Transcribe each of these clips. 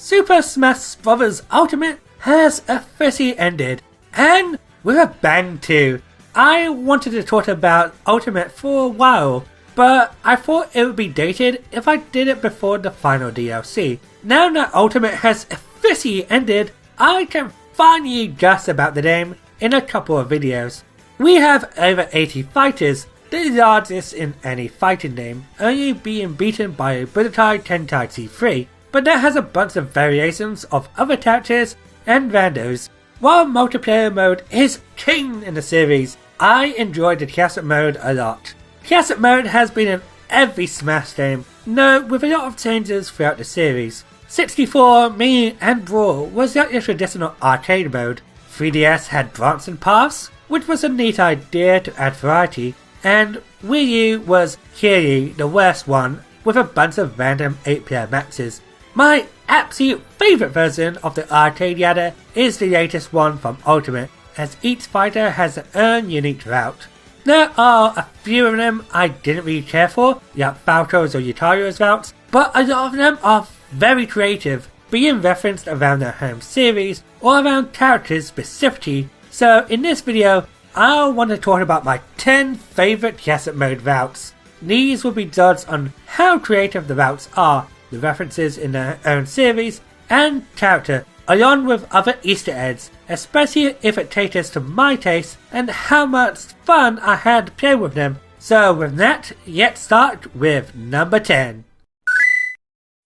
Super Smash Bros. Ultimate has officially ended, and with a bang too. I wanted to talk about Ultimate for a while, but I thought it would be dated if I did it before the final DLC. Now that Ultimate has officially ended, I can finally just about the game in a couple of videos. We have over 80 fighters, the largest in any fighting game, only being beaten by Budokai Tenkaichi 3, but that has a bunch of variations of other characters and randos. While multiplayer mode is king in the series, I enjoyed the classic mode a lot. Classic mode has been in every Smash game, though with a lot of changes throughout the series. 64, Mini and Brawl was like the traditional arcade mode. 3DS had branching paths, which was a neat idea to add variety, and Wii U was clearly the worst one, with a bunch of random 8-player matches. My absolute favourite version of the arcade ladder is the latest one from Ultimate, as each fighter has their own unique route. There are a few of them I didn't really care for, like Falco's or Yutaro's routes, but a lot of them are very creative, being referenced around their home series or around characters specifically. So in this video, I want to talk about my 10 favourite classic mode routes. These will be judged on how creative the routes are, the references in their own series, and character, along with other Easter eggs, especially if it caters to my taste and how much fun I had to play with them. So with that, let's start with number 10.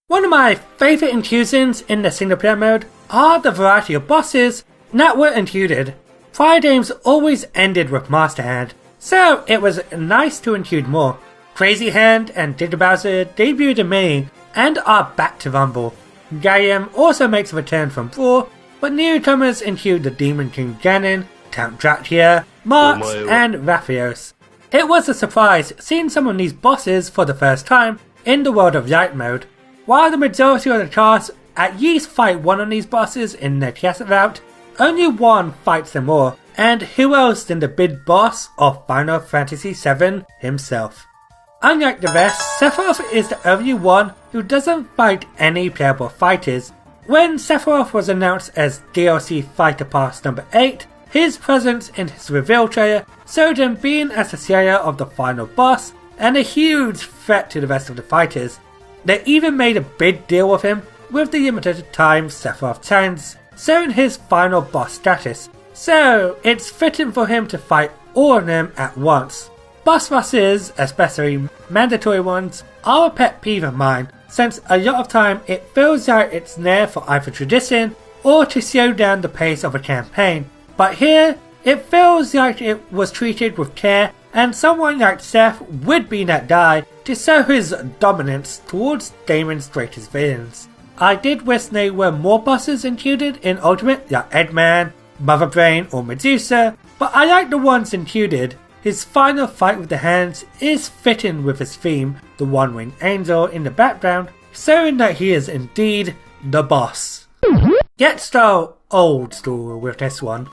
One of my favourite inclusions in the single player mode are the variety of bosses that were included. Prior games always ended with Master Hand, so it was nice to include more. Crazy Hand and Digger Bowser debuted in Mini and are back to Rumble. Gallium also makes a return from Brawl, but newcomers include the Demon King Ganon, Count Dracula, Marx, and Raphaeus. It was a surprise seeing some of these bosses for the first time in the World of Light mode. While the majority of the cast at least fight one of these bosses in their classic route, only one fights them all, and who else than the big boss of Final Fantasy VII himself. Unlike the rest, Sephiroth is the only one who doesn't fight any playable fighters. When Sephiroth was announced as DLC Fighter Pass number 8, his presence in his reveal trailer showed him being as the slayer of the final boss and a huge threat to the rest of the fighters. They even made a big deal with him with the limited time Sephiroth challenge, showing his final boss status, so it's fitting for him to fight all of them at once. Boss rushes, especially mandatory ones, are a pet peeve of mine, since a lot of time it feels like it's there for either tradition or to slow down the pace of a campaign, but here it feels like it was treated with care, and someone like Seth would be that guy to show his dominance towards Damon's greatest villains. I did wish there were more bosses included in Ultimate like Eggman, Mother Brain or Medusa, but I like the ones included. His final fight with the hands is fitting with his theme, the one-winged angel in the background, showing that he is indeed the boss. Let's go old school with this one.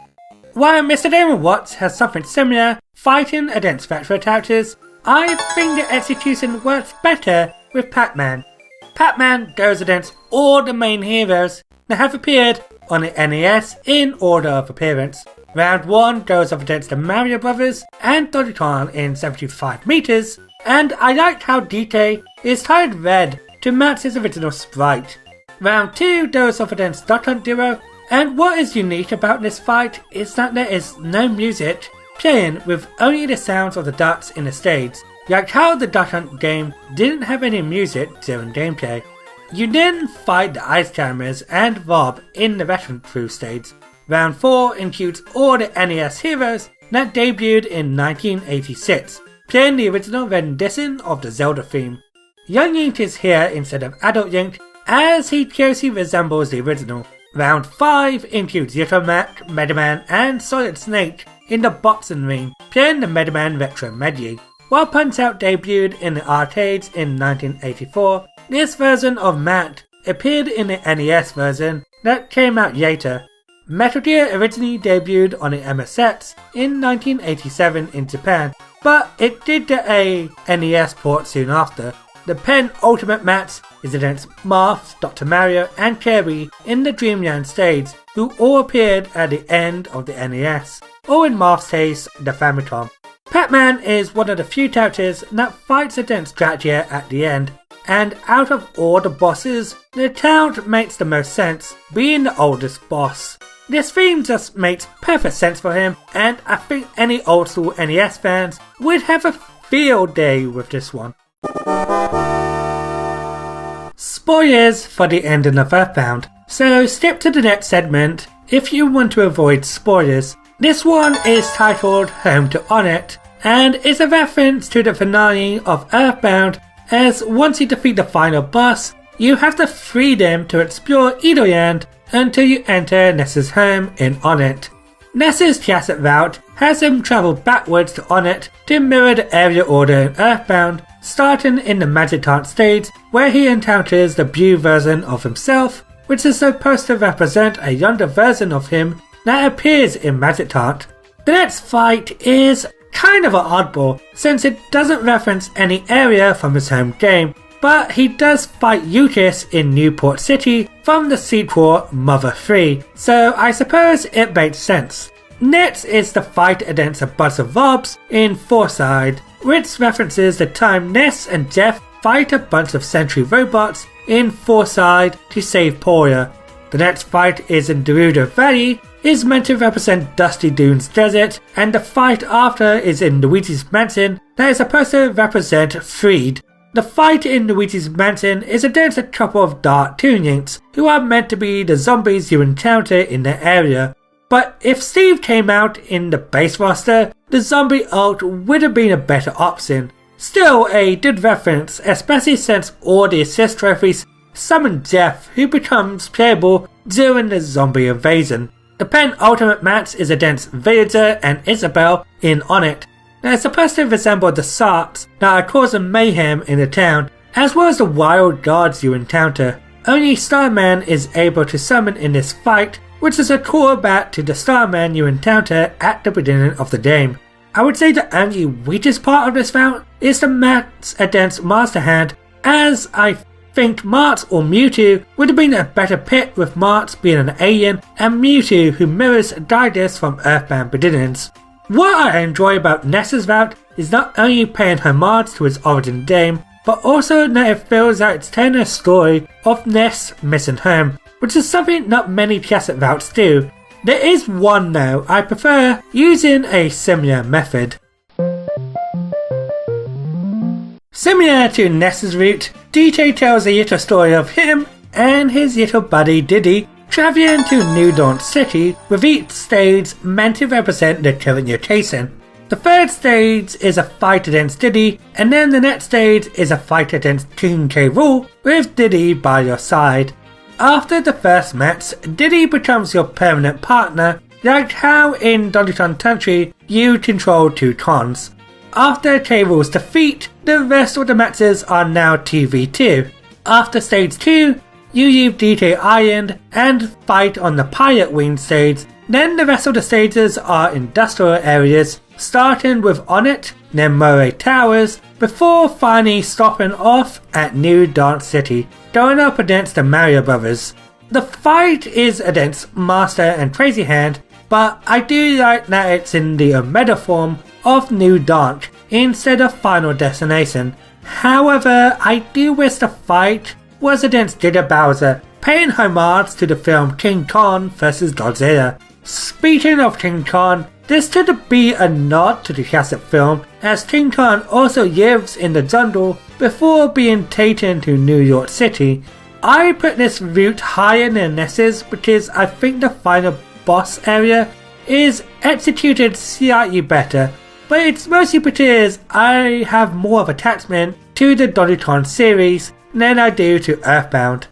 While Mr. Damon Watts has something similar, fighting against retro characters, I think the execution works better with Pac-Man. Pac-Man goes against all the main heroes that have appeared on the NES in order of appearance. Round 1 goes up against the Mario Brothers and Donkey Kong in 75 meters, and I like how DK is tied red to match his original sprite. Round 2 goes up against Duck Hunt Duo, and what is unique about this fight is that there is no music, playing with only the sounds of the ducks in the stage, like how the Duck Hunt game didn't have any music during gameplay. You then fight the Ice Climbers and Rob in the Veteran Crew stage. Round 4 includes all the NES heroes that debuted in 1986, playing the original rendition of the Zelda theme. Young Link is here instead of Adult Link, as he closely resembles the original. Round 5 includes Little Mac, Mega Man and Solid Snake in the boxing ring, playing the Mega Man Retro medley. While Punch-Out debuted in the arcades in 1984, this version of Mac appeared in the NES version that came out later. Metal Gear originally debuted on the MSX in 1987 in Japan, but it did get a NES port soon after. The penultimate match is against Marth, Dr. Mario, and Kirby in the Dreamland stage, who all appeared at the end of the NES, or in Marth's case, the Famicom. Pac-Man is one of the few characters that fights against ScHlAuChi at the end, and out of all the bosses, the Count makes the most sense, being the oldest boss. This theme just makes perfect sense for him, and I think any old school NES fans would have a field day with this one. Spoilers for the ending of Earthbound, so skip to the next segment if you want to avoid spoilers. This one is titled Home to Onett, and is a reference to the finale of Earthbound, as once you defeat the final boss, you have the freedom to explore Edoland until you enter Ness's home in Onett. Ness's chassis route has him travel backwards to Onett to mirror the area order in Earthbound, starting in the Magic Taunt stage where he encounters the blue version of himself, which is supposed to represent a younger version of him that appears in Magic Taunt. The next fight is kind of an oddball since it doesn't reference any area from his home game, but he does fight Eutis in Newport City from the sequel Mother 3, so I suppose it makes sense. Next is the fight against a bunch of mobs in Fourside, which references the time Ness and Jeff fight a bunch of sentry robots in Fourside to save Poria. The next fight is in Gerudo Valley, is meant to represent Dusty Dunes Desert, and the fight after is in Luigi's Mansion that is supposed to represent Freed. The fight in Luigi's Mansion is against a couple of Dark Toon-Yinks, who are meant to be the zombies you encounter in the area. But if Steve came out in the base roster, the zombie ult would have been a better option. Still a good reference, especially since all the assist trophies summon Jeff, who becomes playable during the zombie invasion. The penultimate match is against Villager and Isabelle in Onett. They're supposed to resemble the Sarks that are causing mayhem in the town, as well as the wild gods you encounter. Only Starman is able to summon in this fight, which is a callback to the Starman you encounter at the beginning of the game. I would say the only weakest part of this round is the match against Master Hand, as I think Marth or Mewtwo would have been a better pick, with Marth being an alien and Mewtwo who mirrors Didus from Earthbound Beginnings. What I enjoy about Ness's route is not only paying homage to his origin game, but also that it fills out its tenor story of Ness missing home, which is something not many classic routes do. There is one though I prefer using a similar method. Similar to Ness's route, DJ tells a little story of him and his little buddy Diddy travelling to New Dawn City, with each stage meant to represent the current you're chasing. The third stage is a fight against Diddy, and then the next stage is a fight against King K. Rool with Diddy by your side. After the first match, Diddy becomes your permanent partner, like how in Donkey Kong Country you control two cons. After K. Rool's defeat, the rest of the matches are now 2v2. After stage 2, you leave DK Island and fight on the Pilot Wing stage, then the rest of the stages are industrial areas, starting with Onett, then Moray Towers, before finally stopping off at New Dawn City, going up against the Mario Brothers. The fight is against Master and Crazy Hand, but I do like that it's in the Omega form of New Dawn instead of Final Destination. However, I do wish the fight was against Giga Bowser, paying homage to the film King Kong vs Godzilla. Speaking of King Kong, this could be a nod to the classic film, as King Kong also lives in the jungle before being taken to New York City. I put this route higher than Ness's because I think the final boss area is executed slightly better, but it's mostly because I have more of attachment to the Donkey Kong series than I do to Earthbound.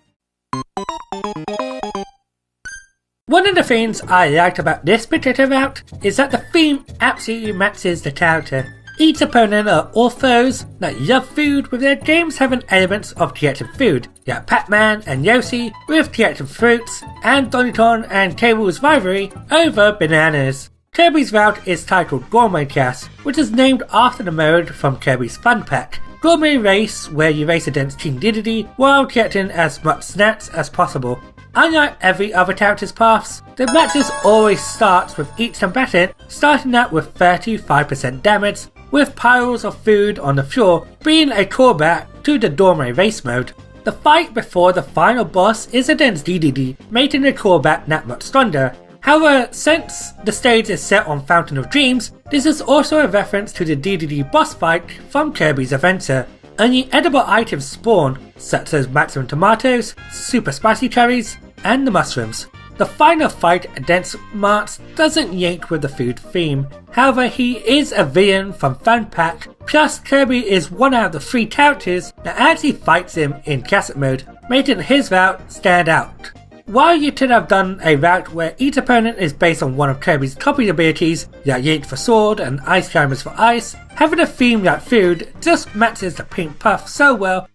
One of the things I liked about this particular route is that the theme absolutely matches the character. Each opponent are all foes that love food, with their games having elements of creative food. You have Pac-Man and Yoshi with creative fruits, and Donkey Kong and K. Rool's rivalry over bananas. Kirby's route is titled Gourmet Cast, which is named after the mode from Kirby's Fun Pack. gourmet race where you race against Team Dedede while getting as much snacks as possible. Unlike every other character's paths, the matches always starts with each combatant starting out with 35% damage, with piles of food on the floor being a callback to the gourmet race mode. The fight before the final boss is against Dedede, making the callback that much stronger. However, since the stage is set on Fountain of Dreams, this is also a reference to the Dedede boss fight from Kirby's Adventure. Only edible items spawn, such as maximum tomatoes, super spicy cherries, and the mushrooms. The final fight against Marx doesn't yank with the food theme, however he is a villain from Fan Pack, plus Kirby is one out of the 3 characters that actually fights him in cassette mode, making his route stand out. While you could have done a route where each opponent is based on one of Kirby's copied abilities, like Yank for Sword and Ice Climbers for Ice, having a theme like food just matches the pink puff so well.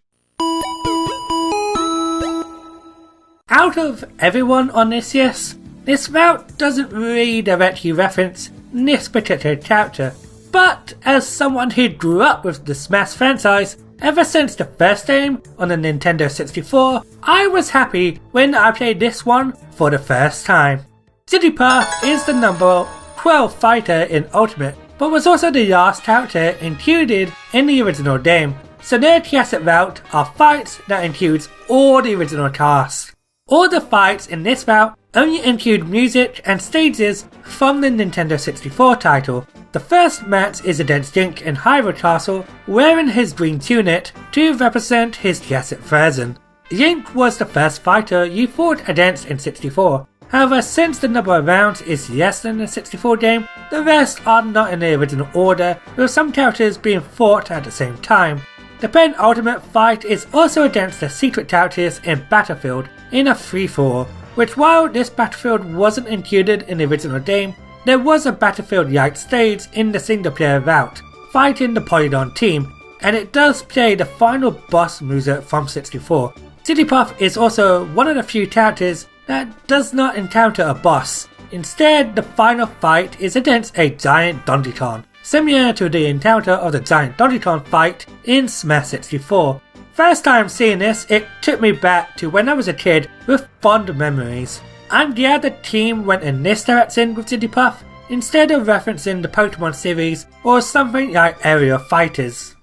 Out of everyone on this list, this route doesn't really directly reference this particular character, but as someone who grew up with the Smash franchise ever since the first game on the Nintendo 64, I was happy when I played this one for the first time. Jigglypuff is the number 12 fighter in Ultimate, but was also the last character included in the original game, so their classic route are fights that includes all the original cast. All the fights in this route only include music and stages from the Nintendo 64 title. The first match is against Link in Hyrule Castle, wearing his green tunic to represent his classic version. Link was the first fighter you fought against in 64. However, since the number of rounds is less than the 64 game, the rest are not in the original order, with some characters being fought at the same time. The penultimate fight is also against the secret characters in Battlefield in a free-for-all, which while this Battlefield wasn't included in the original game, there was a Battlefield-like stage in the single-player route, fighting the Polygon team, and it does play the final boss music from 64. Jigglypuff is also one of the few characters that does not encounter a boss. Instead, the final fight is against a giant Donkey Kong, similar to the encounter of the giant Donkey Kong fight in Smash 64. First time seeing this, it took me back to when I was a kid with fond memories. I'm glad the team went in this direction with Jigglypuff, instead of referencing the Pokemon series or something like Area Fighters.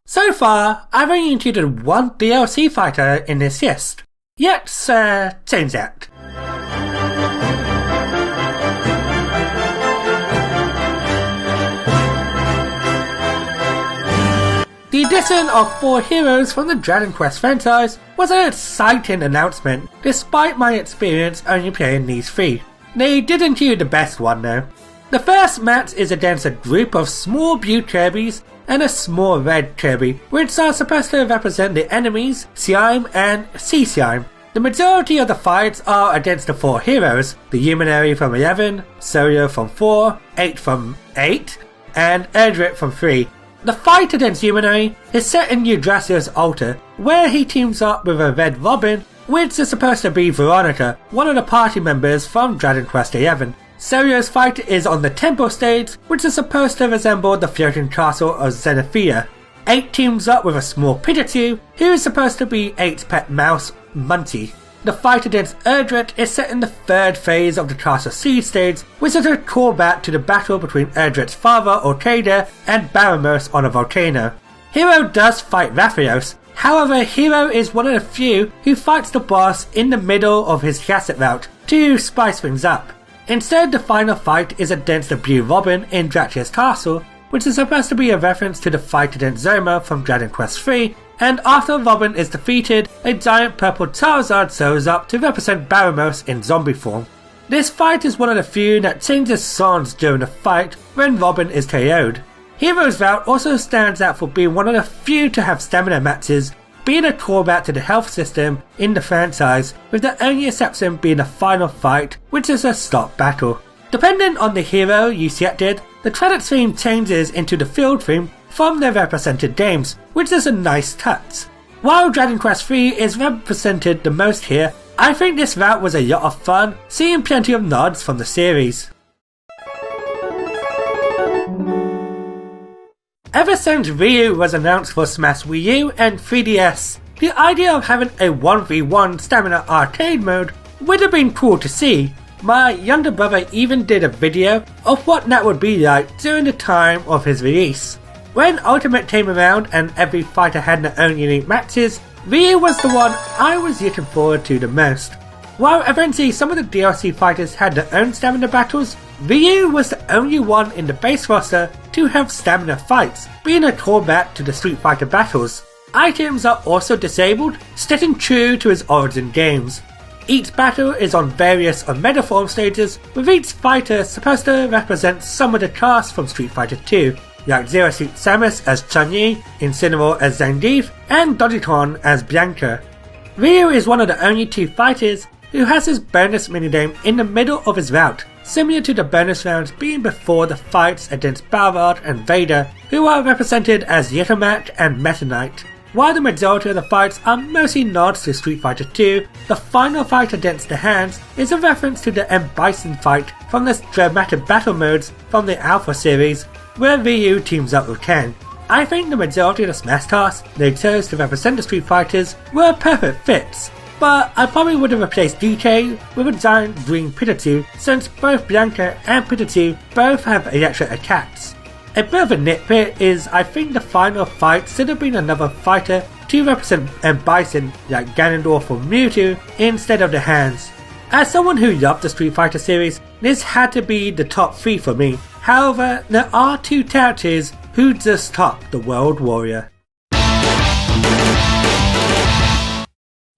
So far, I've only included one DLC fighter in this list. Let's change that. The addition of 4 heroes from the Dragon Quest franchise was an exciting announcement, despite my experience only playing these 3. They did include the best one though. The first match is against a group of small blue Kirbys and a small red Kirby, which are supposed to represent the enemies, Slime and Sea Slime. The majority of the fights are against the 4 heroes, the Luminary from 11, Solo from 4, 8 from 8, and Erdrick from 3. The fight against Luminary is set in Yggdrasil's altar, where he teams up with a red Robin, which is supposed to be Veronica, one of the party members from Dragon Quest XI. Solo's fight is on the temple stage, which is supposed to resemble the floating castle of Zenithia. 8 teams up with a small Pikachu, who is supposed to be 8's pet mouse, Munchie. The fight against Erdrick is set in the 3rd phase of the Castle Siege stage, which is a callback to the battle between Erdrick's father, Orcada, and Baramos on a volcano. Hero does fight Rathalos, however Hero is one of the few who fights the boss in the middle of his classic route, to spice things up. Instead, the final fight is against the Blue Robin in Dracula's Castle, which is supposed to be a reference to the fight against Zoma from Dragon Quest III, and after Robin is defeated, a giant purple Charizard shows up to represent Baramos in zombie form. This fight is one of the few that changes songs during the fight when Robin is KO'd. Hero's route also stands out for being one of the few to have stamina matches, being a callback to the health system in the franchise, with the only exception being the final fight, which is a stop battle. Depending on the hero you selected, the credits theme changes into the field theme from the represented games, which is a nice touch. While Dragon Quest III is represented the most here, I think this route was a lot of fun, seeing plenty of nods from the series. Ever since Ryu was announced for Smash Wii U and 3DS, the idea of having a 1v1 stamina arcade mode would have been cool to see. My younger brother even did a video of what that would be like during the time of his release. When Ultimate came around and every fighter had their own unique matches, Ryu was the one I was looking forward to the most. While eventually some of the DLC fighters had their own stamina battles, Ryu was the only one in the base roster to have stamina fights, being a callback to the Street Fighter battles. Items are also disabled, sticking true to his origin games. Each battle is on various Omega-form stages, with each fighter supposed to represent some of the cast from Street Fighter 2, like Zero Suit Samus as Chun-Li, Incineroar as Zangief, and Dodgeball as Blanka. Ryu is one of the only two fighters who has his bonus minigame in the middle of his route, similar to the bonus rounds being before the fights against Balrog and Vader, who are represented as Yetomat and Meta Knight. While the majority of the fights are mostly nods to Street Fighter 2, the final fight against the Hands is a reference to the M. Bison fight from the dramatic battle modes from the Alpha series, where Ryu teams up with Ken. I think the majority of the Smash tasks they chose to represent the Street Fighters were perfect fits, but I probably would have replaced DK with a giant green Pikachu, since both Blanka and Pikachu both have electric attacks. A bit of a nitpick is I think the final fight should have been another fighter to represent M. Bison like Ganondorf or Mewtwo instead of the Hands. As someone who loved the Street Fighter series, this had to be the top 3 for me. However, there are 2 characters who just top the World Warrior.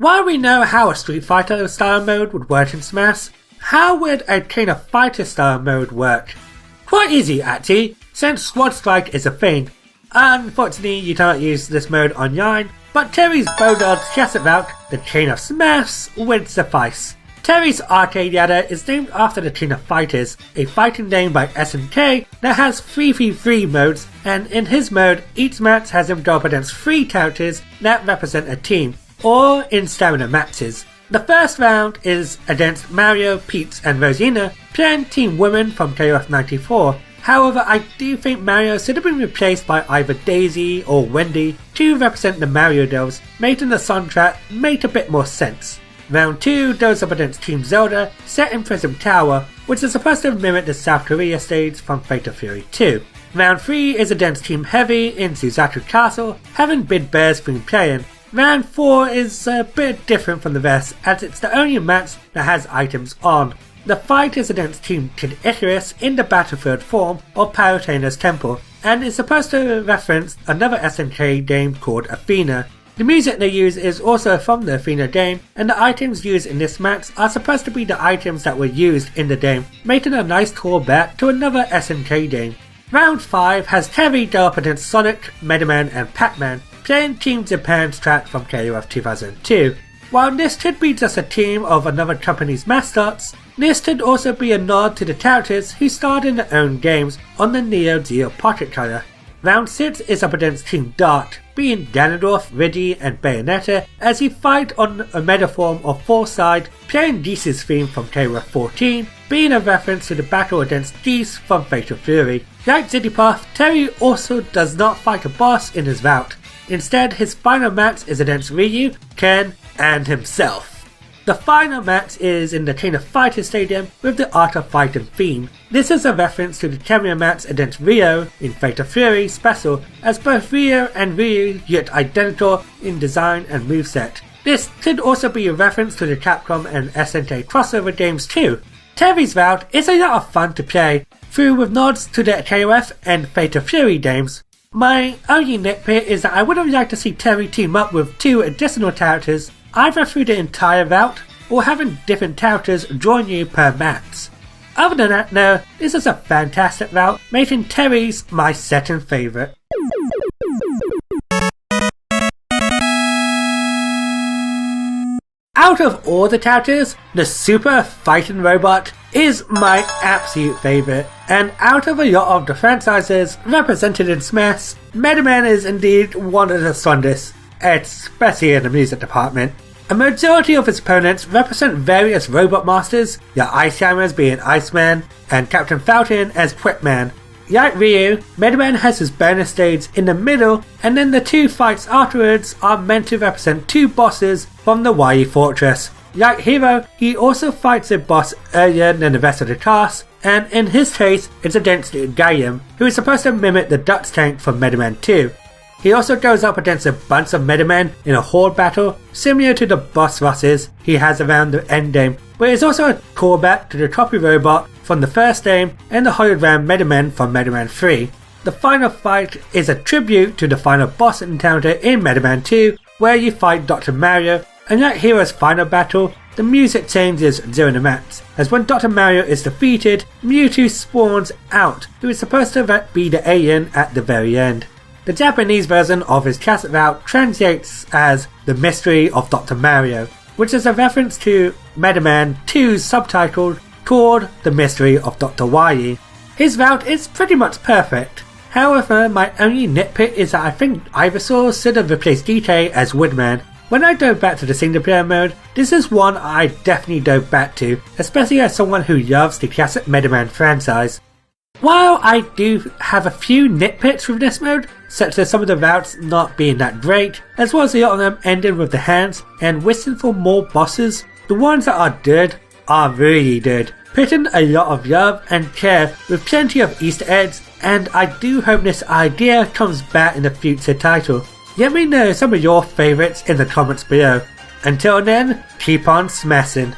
While we know how a Street Fighter style mode would work in Smash, how would a King of Fighters style mode work? Quite easy actually, since Squad Strike is a thing. Unfortunately you cannot use this mode online, but Terry's Bulldog Classic route, the King of Smash, would suffice. Terry's Arcade Ladder is named after the King of Fighters, a fighting game by SNK that has 3v3 modes, and in his mode each match has him go up against 3 characters that represent a team, or in stamina matches. The first round is against Mario, Peach and Rosina, playing Team Women from KOF 94. However, I do think Mario should have been replaced by either Daisy or Wendy to represent the Mario dolls, making the soundtrack make a bit more sense. Round 2 goes up against Team Zelda, set in Prism Tower, which is supposed to mimic the South Korea stage from Fatal Fury 2. Round 3 is against Team Heavy in Suzaku Castle, having Big Bear's been playing. Round 4 is a bit different from the rest, as it's the only match that has items on. The fight is against Team Kid Icarus in the Battlefield form of Palutena's Temple, and is supposed to reference another SNK game called Athena. The music they use is also from the Athena game, and the items used in this match are supposed to be the items that were used in the game, making a nice callback to another SNK game. Round 5 has Terry go up against Sonic, Mega Man and Pac-Man, playing Team Japan's track from KOF 2002. While this could be just a team of another company's mascots, this could also be a nod to the characters who starred in their own games on the Neo Geo Pocket Color. Round 6 is up against Team Dart, being Ganondorf, Reggie and Bayonetta as he fight on a metaform of Foresight, playing Geese's theme from KOF 14, being a reference to the battle against Geese from Fatal Fury. Like Zigglypuff, Terry also does not fight a boss in his route. Instead, his final match is against Ryu, Ken, and himself. The final match is in the King of Fighters Stadium with the Art of Fighting theme. This is a reference to the cameo match against Ryo in Fatal Fury Special, as both Ryo and Ryu looked identical in design and moveset. This could also be a reference to the Capcom and SNK crossover games too. Terry's route is a lot of fun to play, through with nods to the KOF and Fatal Fury games. My only nitpick is that I would have liked to see Terry team up with 2 additional characters, either through the entire route or having different characters join you per match. Other than that though, this is a fantastic route, making Terry's my second favourite. Out of all the characters, the Super Fighting Robot is my absolute favourite, and out of a lot of the franchises represented in Smash, Mega Man is indeed one of the strongest, especially in the music department. A majority of his opponents represent various robot masters, the Ice Hammers being Iceman, and Captain Falcon as Quickman. Like Ryu, Mega Man has his bonus stage in the middle, and then the 2 fights afterwards are meant to represent 2 bosses from the Wai Fortress. Like Hero, he also fights a boss earlier than the rest of the cast, and in his case, it's against Gaiam, who is supposed to mimic the Dutch tank from Mega Man 2. He also goes up against a bunch of Mega Men in a horde battle, similar to the boss rushes he has around the endgame, but it's also a callback to the Copy Robot from the first game and the hologram Mega Men from Mega Man 3. The final fight is a tribute to the final boss encounter in Mega Man 2, where you fight Dr. Mario, and like Hero's final battle, the music changes during the match, as when Dr. Mario is defeated, Mewtwo spawns out, who is supposed to be the alien at the very end. The Japanese version of his cassette route translates as The Mystery of Dr. Mario, which is a reference to Mega Man 2's subtitle called The Mystery of Dr. Wai. His route is pretty much perfect. However, my only nitpick is that I think Ivysaur should have replaced DK as Woodman. When I dove back to the single player mode, this is one I definitely dove back to, especially as someone who loves the classic Mega Man franchise. While I do have a few nitpicks with this mode, such as some of the routes not being that great, as well as a lot of them ending with the hands and wishing for more bosses, the ones that are good are really good, putting a lot of love and care with plenty of Easter eggs, and I do hope this idea comes back in a future title. Let me know some of your favourites in the comments below. Until then, keep on smashing.